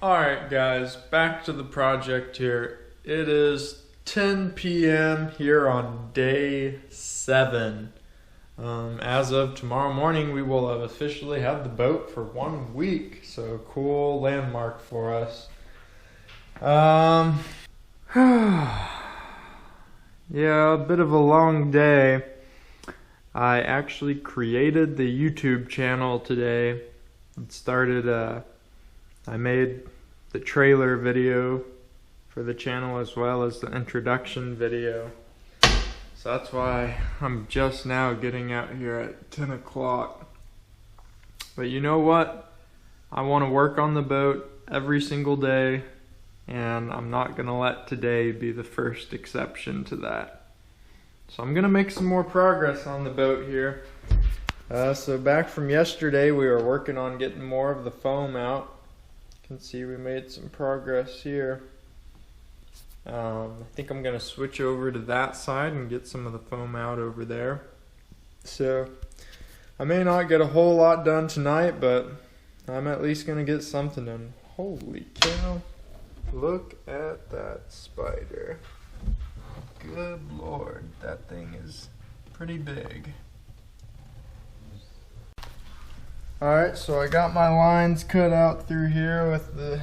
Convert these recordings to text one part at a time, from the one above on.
Alright guys, back to the project here. It is 10 p.m. here on day 7. As of tomorrow morning, we will have officially had the boat for 1 week. So cool landmark for us. Yeah, a bit of a long day. I actually created the YouTube channel today. It started, I made the trailer video for the channel as well as the introduction video. So that's why I'm just now getting out here at 10 o'clock. But you know what? I want to work on the boat every single day, and I'm not going to let today be the first exception to that. So I'm going to make some more progress on the boat here. So back from yesterday, we were working on getting more of the foam out. You can see we made some progress here. I think I'm going to switch over to that side and get some of the foam out over there. So I may not get a whole lot done tonight, but I'm at least going to get something done. Holy cow. Look at that spider. Good Lord, that thing is pretty big. Alright, so I got my lines cut out through here with the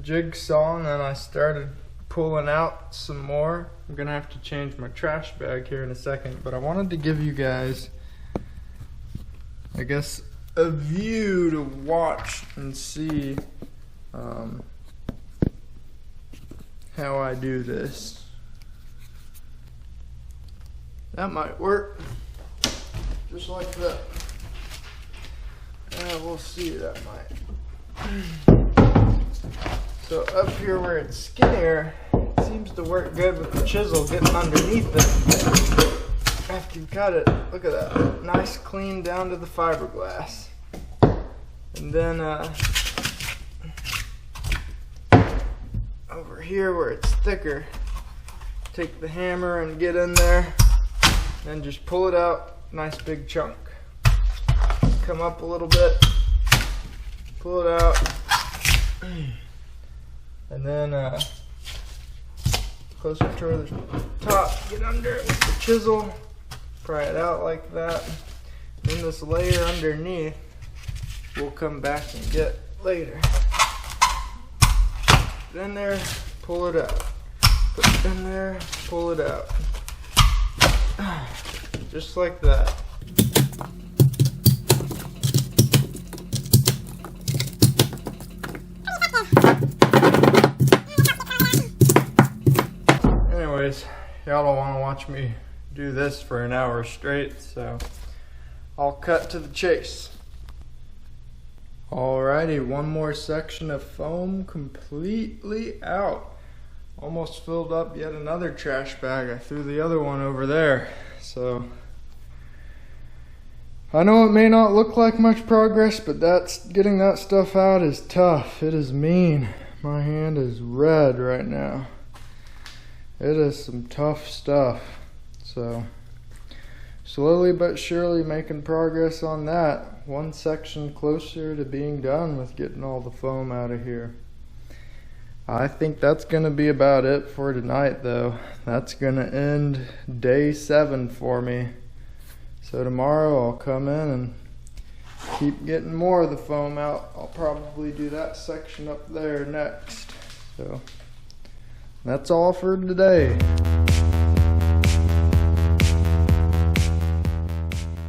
jigsaw, and then I started pulling out some more. I'm gonna have to change my trash bag here in a second, but I wanted to give you guys, I guess, a view to watch and see how I do this. That might work, just like that. We'll see, that might. So up here where it's skinnier, it seems to work good with the chisel getting underneath it. After you cut it, look at that, nice clean down to the fiberglass. And then over here where it's thicker, take the hammer and get in there, and just pull it out, nice big chunk. Come up a little bit, pull it out, and then closer toward the top, get under it with the chisel, pry it out like that. And then this layer underneath we'll come back and get later. Put it in there, pull it out. Put it in there, pull it out. Just like that. Anyways, y'all don't want to watch me do this for an hour straight, so I'll cut to the chase. Alrighty, one more section of foam completely out. Almost filled up yet another trash bag. I threw the other one over there. So I know it may not look like much progress, but getting that stuff out is tough. It is mean. My hand is red right now. It is some tough stuff. So slowly but surely making progress on that. One section closer to being done with getting all the foam out of here. I think that's going to be about it for tonight, though. That's going to end day 7 for me. So tomorrow I'll come in and keep getting more of the foam out. I'll probably do that section up there next. So that's all for today.